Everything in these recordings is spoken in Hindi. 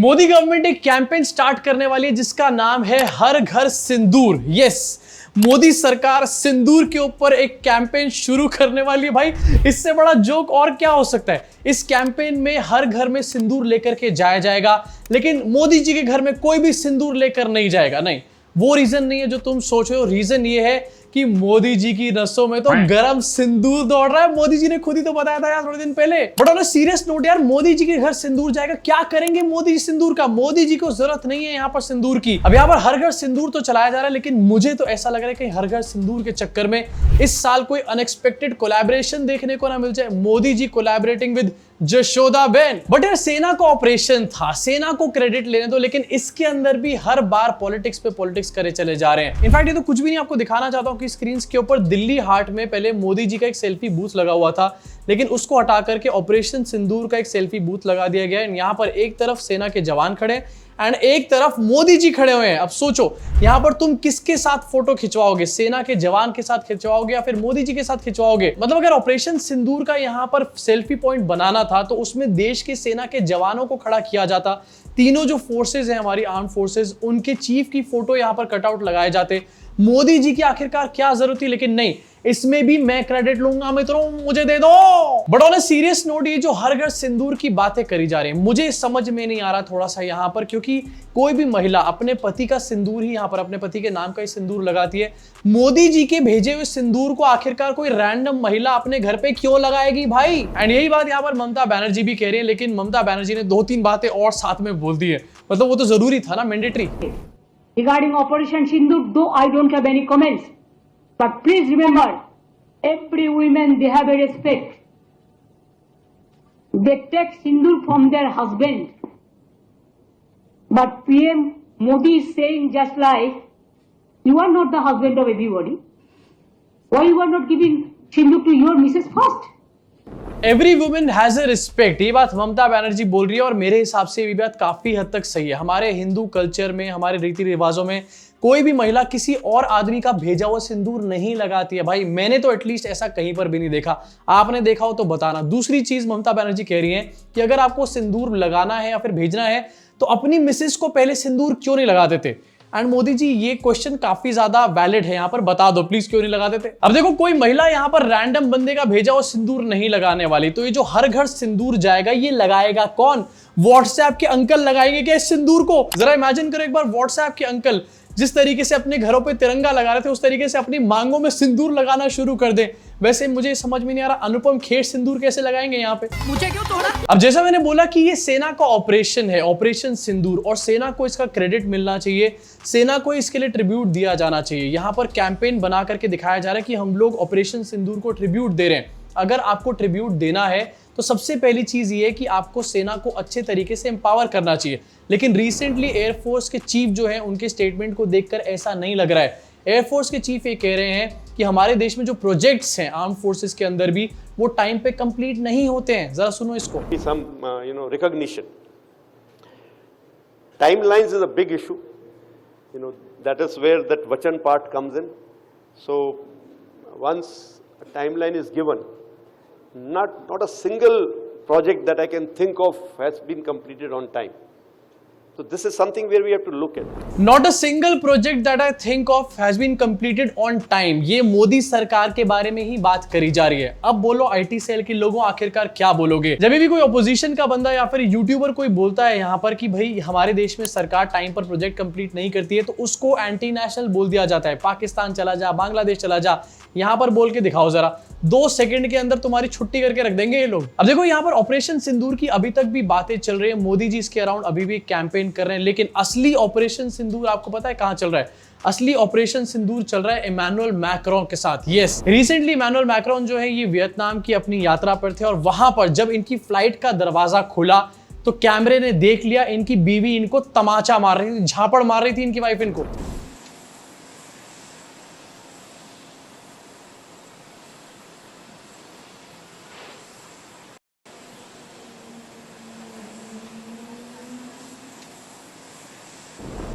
मोदी गवर्नमेंट एक कैंपेन स्टार्ट करने वाली है जिसका नाम है हर घर सिंदूर। यस, मोदी सरकार सिंदूर के ऊपर एक कैंपेन शुरू करने वाली है। भाई, इससे बड़ा जोक और क्या हो सकता है। इस कैंपेन में हर घर में सिंदूर लेकर के जाया जाएगा, लेकिन मोदी जी के घर में कोई भी सिंदूर लेकर नहीं जाएगा। नहीं, वो रीजन नहीं है जो तुम सोच रहे हो। रीजन ये है कि मोदी जी की नसों में तो गरम सिंदूर दौड़ रहा है। मोदी जी ने खुद ही तो बताया था यार थोड़े दिन पहले। But on a serious note यार, मोदी जी के घर सिंदूर जाएगा, क्या करेंगे मोदी जी सिंदूर का? मोदी जी को जरूरत नहीं है यहाँ पर सिंदूर की। अब यहाँ पर हर घर सिंदूर तो चलाया जा रहा है, लेकिन मुझे तो ऐसा लग रहा है कि हर घर सिंदूर के चक्कर में इस साल कोई अनएक्सपेक्टेड कोलैबोरेशन देखने को ना मिल जाए। Modi ji collaborating with Jashoda Ben. But यार, सेना का ऑपरेशन था, सेना को क्रेडिट लेने दो, लेकिन इसके अंदर भी हर बार पॉलिटिक्स पे पॉलिटिक्स करे चले जा रहे हैं। इनफैक्ट ये तो कुछ भी नहीं, आपको दिखाना चाहता हूं कि स्क्रीन के ऊपर दिल्ली हाट में पहले मोदी जी का एक सेल्फी बूथ लगा हुआ था, लेकिन उसको हटा करके ऑपरेशन सिंदूर का एक सेल्फी बूथ लगा दिया गया है। यहां पर एक तरफ सेना के जवान खड़े एंड एक तरफ मोदी जी खड़े हुए हैं। अब सोचो, यहां पर तुम किसके साथ फोटो खिंचवाओगे? सेना के जवान के साथ खिंचवाओगे या फिर मोदी जी के साथ खिंचवाओगे? मतलब अगर ऑपरेशन सिंदूर का यहां पर सेल्फी पॉइंट बनाना था तो उसमें देश के सेना के जवानों को खड़ा किया जाता। तीनों जो फोर्सेज हैं, हमारी आर्म फोर्सेज, उनके चीफ की फोटो यहां पर कटआउट लगाए जाते। मोदी जी की आखिरकार क्या जरूरत थी? लेकिन नहीं, इसमें भी मैं क्रेडिट लूंगा, मित्रों मुझे दे दो। But on a serious note, ये जो हर घर सिंदूर की बातें करी जा रही है, मुझे समझ में नहीं आ रहा थोड़ा सा यहां पर, क्योंकि कोई भी महिला अपने पति का सिंदूर ही यहां पर अपने पति के नाम का ही सिंदूर लगाती है। मोदी जी के भेजे हुए सिंदूर को आखिरकार कोई रैंडम महिला अपने घर पे क्यों लगाएगी भाई? एंड यही बात यहां पर ममता बनर्जी भी कह रही है, लेकिन ममता बनर्जी ने 2-3 बातें और साथ में बोल दी है। मतलब वो तो जरूरी था ना, mandatory. Regarding Operation Sindoor, though I don't have any comments, but please remember, every woman, they have a respect. They take Sindoor from their husband. But PM Modi is saying just like, you are not the husband of everybody. Why you are not giving Sindoor to your missus first? Every women has a respect, ये बात ममता बनर्जी बोल रही है और मेरे हिसाब से ये बात काफी हद तक सही है। हमारे हिंदू कल्चर में, हमारे रीति रिवाजों में कोई भी महिला किसी और आदमी का भेजा हुआ सिंदूर नहीं लगाती है। भाई, मैंने तो एटलीस्ट ऐसा कहीं पर भी नहीं देखा। आपने देखा हो तो बताना। दूसरी चीज ममता बनर्जी कह रही है कि अगर आपको सिंदूर लगाना है या फिर भेजना है तो अपनी मिसेस को पहले सिंदूर क्यों नहीं लगा देते? एंड मोदी जी, ये क्वेश्चन काफी ज्यादा वैलिड है, यहां पर बता दो प्लीज, क्यों नहीं लगा देते? अब देखो, कोई महिला यहां पर रैंडम बंदे का भेजा हुआ सिंदूर नहीं लगाने वाली। तो ये जो हर घर सिंदूर जाएगा, ये लगाएगा कौन? व्हाट्सएप के अंकल लगाएंगे क्या इस सिंदूर को? जरा इमेजिन करो एक बार, व्हाट्सएप के अंकल जिस तरीके से अपने घरों पे तिरंगा लगा रहे थे, उस तरीके से अपनी मांगों में सिंदूर लगाना शुरू कर दें। वैसे मुझे समझ में नहीं आ रहा, अनुपम खेर सिंदूर कैसे लगाएंगे यहाँ पे? मुझे क्यों तोड़ा? अब जैसा मैंने बोला कि ये सेना का ऑपरेशन है, ऑपरेशन सिंदूर, और सेना को इसका क्रेडिट मिलना चाहिए, सेना को इसके लिए ट्रिब्यूट दिया जाना चाहिए। यहाँ पर कैंपेन बना करके दिखाया जा रहा है कि हम लोग ऑपरेशन सिंदूर को ट्रिब्यूट दे रहे हैं। अगर आपको ट्रिब्यूट देना है तो सबसे पहली चीज ये है कि आपको सेना को अच्छे तरीके से एम्पावर करना चाहिए। लेकिन रिसेंटली एयरफोर्स के चीफ जो हैं, उनके स्टेटमेंट को देखकर ऐसा नहीं लग रहा है। एयरफोर्स के चीफ ये कह रहे हैं कि हमारे देश में जो प्रोजेक्ट्स हैं आर्म फोर्सेस के अंदर भी, वो टाइम पे कंप्लीट नहीं होते हैं। जरा सुनो इसको। Some recognition. Timelines is a big issue. That is where that Vachan part comes in. So once a timeline is given, not a single project that I can think of has been completed on time. So this is something where we have to look at. Not a single project that I think of has been completed on time. ये मोदी सरकार के बारे में ही बात करी जा रही है। अब बोलो आईटी सेल के लोगों, आखिरकार क्या बोलोगे? जब भी कोई ऑपोजिशन का बंदा या फिर यूट्यूबर कोई बोलता है यहाँ पर कि भाई हमारे देश में सरकार टाइम पर प्रोजेक्ट कंप्लीट नहीं करती है, तो उसको एंटी नेशनल बोल दिया जाता है। पाकिस्तान चला जा, बांग्लादेश चला जा, यहाँ पर बोल के दिखाओ जरा, 2 सेकंड के अंदर तुम्हारी छुट्टी करके रख देंगे ये लोग। अब देखो, यहाँ पर ऑपरेशन सिंदूर की अभी तक भी बातें चल रही है, मोदी जी इसके अराउंड अभी भी कैंपेन कर रहे हैं, लेकिन असली ऑपरेशन सिंदूर आपको पता है कहां चल रहा है? असली ऑपरेशन सिंदूर चल रहा है इमैनुअल मैक्रोन के साथ। यस, रिसेंटली इमैनुअल मैक्रोन जो है ये वियतनाम की अपनी यात्रा पर थे, और वहां पर जब इनकी फ्लाइट का दरवाजा खुला तो कैमरे ने देख लिया इनकी बीवी इनको तमाचा मार रही थी, झापड़ मार रही थी इनकी वाइफ इनको।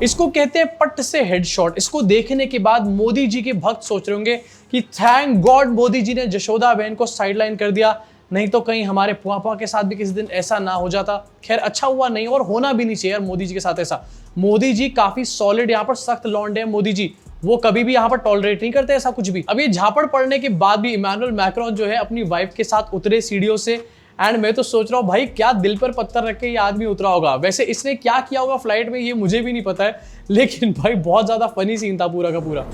इसको कहते हैं पट से हेडशॉट। इसको देखने के बाद मोदी जी के भक्त सोच रहे होंगे कि थैंक गॉड मोदी जी ने जशोदा बहन को साइडलाइन कर दिया। नहीं तो कहीं हमारे पापा के साथ भी किसी दिन ऐसा ना हो जाता। खैर अच्छा हुआ नहीं, और होना भी नहीं चाहिए यार मोदी जी के साथ ऐसा। मोदी जी काफी सॉलिड यहाँ पर सख्त लौंडे हैं मोदी जी, वो कभी भी यहाँ पर टॉलरेट नहीं करते ऐसा कुछ भी। अब ये झापड़ पड़ने के बाद भी इमैनुअल मैक्रोन जो है अपनी वाइफ के साथ उतरे सीढ़ियों से, एंड मैं तो सोच रहा हूँ भाई क्या दिल पर पत्थर रख के ये आदमी उतरा होगा। वैसे इसने क्या किया होगा फ्लाइट में ये मुझे भी नहीं पता है, लेकिन भाई बहुत ज्यादा फनी सीन था पूरा का पूरा।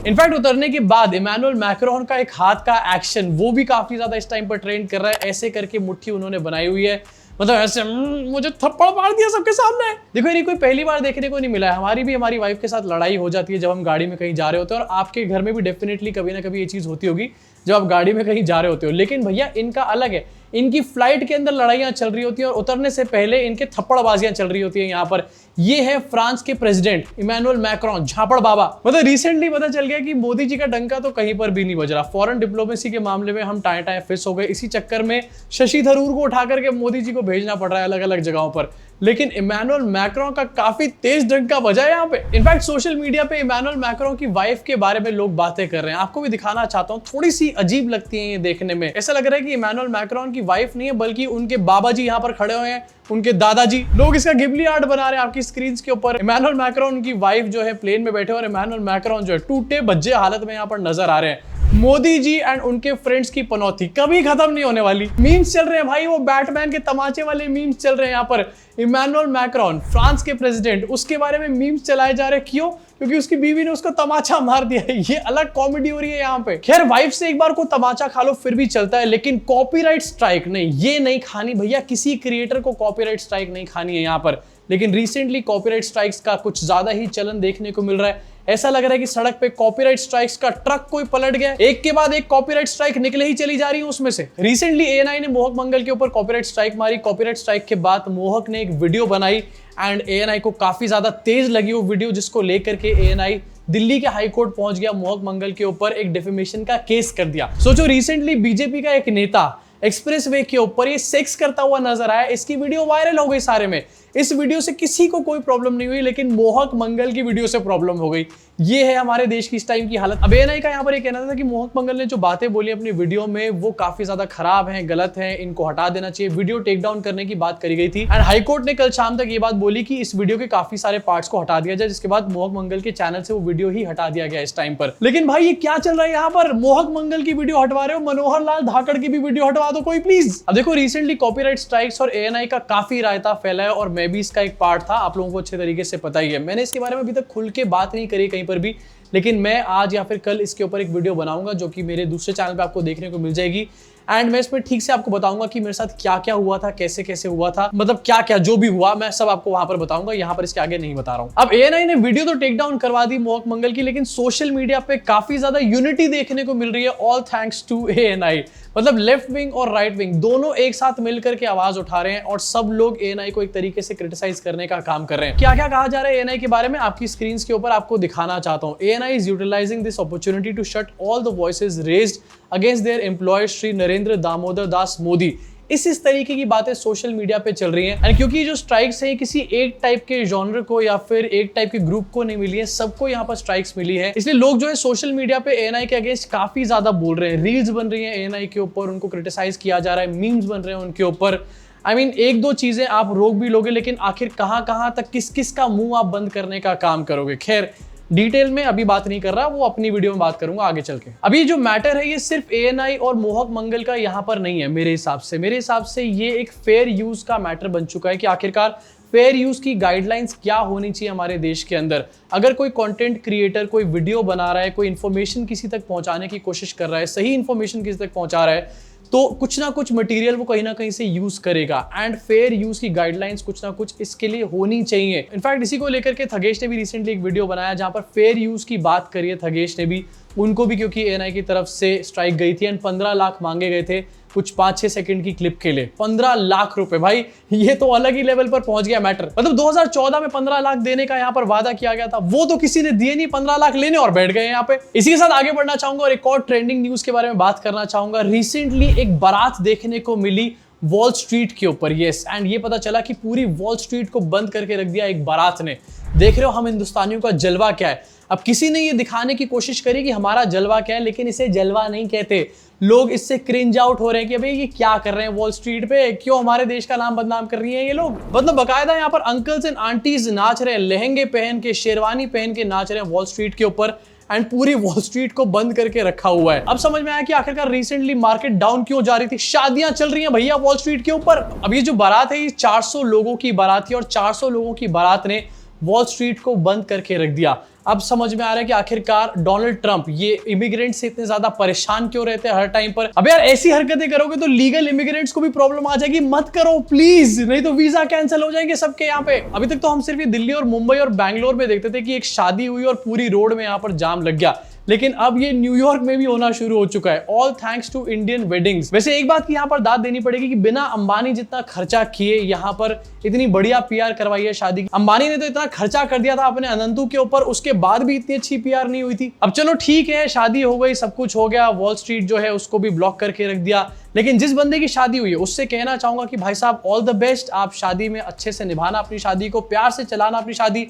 इनफैक्ट उतरने के बाद इमैनुअल मैक्रोन का एक हाथ का एक्शन वो भी काफी ज्यादा इस टाइम पर ट्रेंड कर रहा है। ऐसे करके मुट्ठी उन्होंने बनाई हुई है, मतलब ऐसे मुझे थप्पड़ मार दिया सबके सामने। देखो ये कोई पहली बार देखने को नहीं मिला है। हमारी वाइफ के साथ लड़ाई हो जाती है जब हम गाड़ी में कहीं जा रहे होते हैं, और आपके घर में भी डेफिनेटली कभी ना कभी ये चीज होती होगी जब आप गाड़ी में कहीं जा रहे होते हो। लेकिन भैया इनका अलग है, इनकी फ्लाइट के अंदर लड़ाइयां चल रही होती है और उतरने से पहले इनके थप्पड़बाजियां चल रही होती है यहाँ पर। ये है फ्रांस के प्रेसिडेंट इमैनुअल मैक्रोन, झापड़ बाबा। मतलब रिसेंटली पता चल गया कि मोदी जी का डंका तो कहीं पर भी नहीं बज रहा। फॉरेन डिप्लोमेसी के मामले में हम टाए टाए फिस हो गए, इसी चक्कर में शशि थरूर को उठा करके मोदी जी को भेजना पड़ रहा है अलग अलग जगहों पर। लेकिन इमैनुअल मैक्रोन का काफी तेज डंका बजा है यहाँ पे। इनफैक्ट सोशल मीडिया पे इमैनुअल मैक्रोन की वाइफ के बारे में लोग बातें कर रहे हैं, आपको भी दिखाना चाहता हूँ। थोड़ी सी अजीब लगती है ये देखने में। ऐसा लग रहा है कि इमैनुअल मैक्रोन की वाइफ नहीं है बल्कि उनके बाबा जी यहाँ पर खड़े हुए हैं, उनके दादाजी। लोग इसका गिबली आर्ट बना रहे हैं आपकी स्क्रीन के ऊपर। इमैनुअल मैक्रोन की वाइफ जो है प्लेन में बैठे और इमैनुअल मैक्रोन जो है टूटे भज्जे हालत में यहाँ पर नजर आ रहे हैं। मोदी जी एंड उनके फ्रेंड्स की पनौती कभी खत्म नहीं होने वाली। मीम्स चल रहे हैं भाई, वो बैटमैन के तमाचे वाले मीम्स चल रहे हैं यहाँ पर। इमैनुअल मैक्रोन फ्रांस के प्रेसिडेंट, उसके बारे में मीम्स चलाए जा रहे हैं। क्यों? क्योंकि उसकी बीवी ने उसको तमाचा मार दिया है। ये अलग कॉमेडी हो रही है यहाँ पे। खैर वाइफ से एक बार को तमाचा खा लो फिर भी चलता है, लेकिन कॉपीराइट स्ट्राइक नहीं, ये नहीं खानी भैया। किसी क्रिएटर को कॉपीराइट स्ट्राइक नहीं खानी है यहाँ पर। लेकिन रिसेंटली कॉपीराइट स्ट्राइक्स का कुछ ज्यादा ही चलन देखने को मिल रहा है। ऐसा लग रहा है कि सड़क पे कॉपीराइट स्ट्राइक्स का ट्रक कोई पलट गया, एक के बाद एक कॉपीराइट स्ट्राइक निकले ही चली जा रही है उसमें से। रिसेंटली ANI ने मोहक मंगल के ऊपर कॉपीराइट स्ट्राइक मारी। कॉपीराइट स्ट्राइक के बाद मोहक ने एक वीडियो बनाई एंड ANI को काफी ज्यादा तेज लगी वो वीडियो, जिसको लेकर के ANI दिल्ली के हाई कोर्ट पहुंच गया। मोहक मंगल के ऊपर एक डिफेमेशन का केस कर दिया। सोचो रिसेंटली बीजेपी का एक नेता एक्सप्रेसवे के ऊपर ये सेक्स करता हुआ नजर आया, इसकी वीडियो वायरल हो गई सारे में। इस वीडियो से किसी को कोई प्रॉब्लम नहीं हुई, लेकिन मोहक मंगल की वीडियो से प्रॉब्लम हो गई। ये है हमारे देश की इस टाइम की हालत। अब ANI का यहाँ पर ये कहना था कि मोहक मंगल ने जो बातें बोली अपनी वीडियो में वो काफी ज्यादा खराब हैं, गलत हैं, इनको हटा देना चाहिए। वीडियो टेक डाउन करने की बात करी गई थी एंड हाईकोर्ट ने कल शाम तक ये बात बोली कि इस वीडियो के काफी सारे पार्ट्स को हटा दिया जाए, जिसके बाद मोहक मंगल के चैनल से वो वीडियो ही हटा दिया गया इस टाइम पर। लेकिन भाई ये क्या चल रहा है यहाँ पर? मोहक मंगल की वीडियो हटवा रहे हो, मनोहर लाल धाकड़ की भी वीडियो हटवा दो कोई प्लीज। अब देखो रिसेंटली कॉपीराइट स्ट्राइक्स और ANI का काफी रायता फैला है और मैं भी इसका एक पार्ट था, आप लोगों को अच्छे तरीके से पता ही है। मैंने इसके बारे में अभी तक खुल के बात नहीं करी कहीं पर भी, लेकिन मैं आज या फिर कल इसके ऊपर एक वीडियो बनाऊंगा जो कि मेरे दूसरे चैनल पे आपको देखने को मिल जाएगी एंड मैं इसमें ठीक से आपको बताऊंगा कि मेरे साथ क्या क्या हुआ था, कैसे कैसे हुआ था, मतलब क्या क्या जो भी हुआ मैं सब आपको वहां पर बताऊंगा। यहाँ पर इसके आगे नहीं बता रहा हूं। अब ANI ने वीडियो तो टेक डाउन करवा दी मोहक मंगल की, लेकिन सोशल मीडिया पे काफी ज्यादा यूनिटी देखने को मिल रही है, ऑल थैंक्स टू ANI। मतलब लेफ्ट विंग और राइट विंग दोनों एक साथ मिलकर के आवाज उठा रहे हैं और सब लोग ANI को एक तरीके से क्रिटिसाइज करने का काम कर रहे हैं। क्या क्या कहा जा रहा है ANI के बारे में आपकी स्क्रीन के ऊपर आपको दिखाना चाहता हूं। ANI is utilising this opportunity to shut all the voices raised against their employer Shri Narendra Damodar Das Modi. इस तरीके की बातें सोशल मीडिया पे चल रही हैं एंड क्योंकि जो स्ट्राइक्स हैं किसी एक टाइप के जॉनर को या फिर एक टाइप के ग्रुप को नहीं मिली है, सबको यहाँ पर स्ट्राइक्स मिली है, इसलिए लोग जो है सोशल मीडिया पे ANI के अगेंस्ट काफी ज्यादा बोल रहे हैं। रील्स बन रही हैं ANI के ऊपर, उनको क्रिटिसाइज किया जा रहा है, मीम्स बन रहे हैं उनके ऊपर। एक दो चीजें आप रोक भी लोगे, लेकिन आखिर कहां तक किस किस का मुंह आप बंद करने का काम करोगे। खैर डिटेल में अभी बात नहीं कर रहा, वो अपनी वीडियो में बात करूंगा आगे चल के। अभी जो मैटर है ये सिर्फ ANI और मोहक मंगल का यहाँ पर नहीं है। मेरे हिसाब से ये एक फेयर यूज का मैटर बन चुका है कि आखिरकार फेयर यूज की गाइडलाइंस क्या होनी चाहिए हमारे देश के अंदर। अगर कोई कंटेंट क्रिएटर कोई वीडियो बना रहा है, कोई इन्फॉर्मेशन किसी तक पहुंचाने की कोशिश कर रहा है, सही इन्फॉर्मेशन किसी तक पहुंचा रहा है, तो कुछ ना कुछ मटेरियल वो कहीं ना कहीं से यूज करेगा एंड फेयर यूज की गाइडलाइंस कुछ ना कुछ इसके लिए होनी चाहिए। इनफैक्ट इसी को लेकर के थगेश ने भी रिसेंटली एक वीडियो बनाया जहां पर फेयर यूज की बात करी है थगेश ने भी। उनको भी क्योंकि ANI की तरफ से स्ट्राइक गई थी एंड 15 लाख मांगे गए थे कुछ 5-6 सेकंड की क्लिप के लिए। 15 लाख रुपए भाई, ये तो अलग ही लेवल पर पहुंच गया मैटर। मतलब 2014 में 15 लाख देने का यहाँ पर वादा किया गया था, वो तो किसी ने दिए नहीं, 15 लाख लेने और बैठ गए यहाँ पे। इसी के साथ आगे बढ़ना चाहूंगा और एक और ट्रेंडिंग न्यूज के बारे में बात करना चाहूंगा। रिसेंटली एक बारात देखने को मिली वॉल स्ट्रीट के ऊपर। यस, एंड ये पता चला कि पूरी वॉल स्ट्रीट को बंद करके रख दिया एक बारात ने। देख रहे हो हम हिंदुस्तानियों का जलवा क्या है। अब किसी ने ये दिखाने की कोशिश करी कि हमारा जलवा क्या है, लेकिन इसे जलवा नहीं कहते। लोग इससे क्रिंज आउट हो रहे हैं कि भाई ये क्या कर रहे हैं वॉल स्ट्रीट पे, क्यों हमारे देश का नाम बदनाम कर रही हैं ये लोग। मतलब बकायदा यहाँ पर अंकल्स एंड आंटीज नाच रहे हैं, लहंगे पहन के, शेरवानी पहन के नाच रहे हैं वॉल स्ट्रीट के ऊपर, एंड पूरी वॉल स्ट्रीट को बंद करके रखा हुआ है। अब समझ में आया कि आखिरकार रिसेंटली मार्केट डाउन क्यों जा रही थी। शादियां चल रही हैं भैया वॉल स्ट्रीट के ऊपर। अब ये जो बारात है ये 400 लोगों की बारात थी, और 400 लोगों की बारात ने वॉल स्ट्रीट को बंद करके रख दिया। अब समझ में आ रहा है कि आखिरकार डोनाल्ड ट्रंप ये इमिग्रेंट से इतने ज्यादा परेशान क्यों रहते हैं हर टाइम पर। अब यार ऐसी हरकतें करोगे तो लीगल इमिग्रेंट्स को भी प्रॉब्लम आ जाएगी, मत करो प्लीज, नहीं तो वीजा कैंसिल हो जाएंगे सबके यहाँ पे। अभी तक तो हम सिर्फ ये दिल्ली और मुंबई और बैंगलोर में देखते थे कि एक शादी हुई और पूरी रोड में यहाँ पर जाम लग गया, लेकिन अब ये न्यूयॉर्क में भी होना शुरू हो चुका है, all thanks to Indian weddings. वैसे एक बात की यहाँ पर दाद देनी पड़ेगी कि बिना अंबानी जितना खर्चा किए यहाँ पर इतनी बढ़िया पीआर करवाई है शादी की। अंबानी ने तो इतना खर्चा कर दिया था अपने अनंतु के ऊपर, उसके बाद भी इतनी अच्छी पीआर नहीं हुई थी। अब चलो ठीक है, शादी हो गई, सब कुछ हो गया, वॉल स्ट्रीट जो है उसको भी ब्लॉक करके रख दिया, लेकिन जिस बंदे की शादी हुई है उससे कहना चाहूंगा कि भाई साहब ऑल द बेस्ट। आप शादी में अच्छे से निभाना अपनी शादी को, प्यार से चलाना अपनी शादी।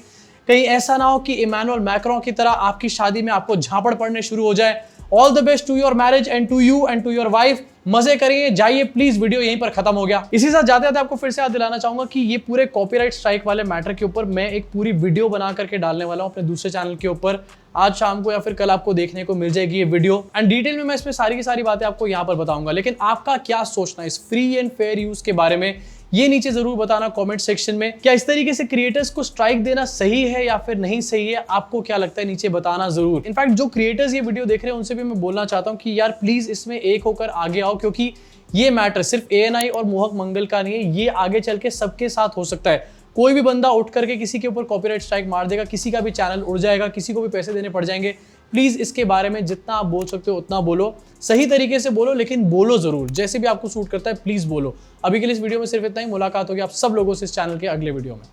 कहीं ऐसा ना हो कि इमैनुअल मैक्रोन की तरह आपकी शादी में आपको झापड़ पड़ने शुरू हो जाए। All the best to your marriage and to you and to your wife. मजे करिए, जाइए प्लीज। वीडियो यहीं पर खत्म हो गया। इसी साथ जाते जाते आपको फिर से याद दिलाना चाहूंगा कि ये पूरे कॉपीराइट स्ट्राइक वाले मैटर के ऊपर मैं एक पूरी वीडियो बना करके डालने वाला हूं अपने दूसरे चैनल के ऊपर। आज शाम को या फिर कल आपको देखने को मिल जाएगी ये वीडियो, एंड डिटेल में मैं इसमें सारी की सारी बातें आपको यहाँ पर बताऊंगा। लेकिन आपका क्या सोचना है इस फ्री एंड फेयर यूज के बारे में, ये नीचे जरूर बताना कमेंट सेक्शन में। क्या इस तरीके से क्रिएटर्स को स्ट्राइक देना सही है या फिर नहीं सही है, आपको क्या लगता है नीचे बताना जरूर। इनफैक्ट जो क्रिएटर्स ये वीडियो देख रहे हैं उनसे भी मैं बोलना चाहता हूं कि यार प्लीज इसमें एक होकर आगे आओ, क्योंकि ये मैटर सिर्फ ANI और मोहक मंगल का नहीं है, ये आगे चल के सबके साथ हो सकता है। कोई भी बंदा उठ करके किसी के ऊपर कॉपीराइट स्ट्राइक मार देगा, किसी का भी चैनल उड़ जाएगा, किसी को भी पैसे देने पड़ जाएंगे। प्लीज इसके बारे में जितना आप बोल सकते हो उतना बोलो, सही तरीके से बोलो, लेकिन बोलो जरूर, जैसे भी आपको सूट करता है प्लीज बोलो। अभी के लिए इस वीडियो में सिर्फ इतना ही। मुलाकात होगी आप सब लोगों से इस चैनल के अगले वीडियो में।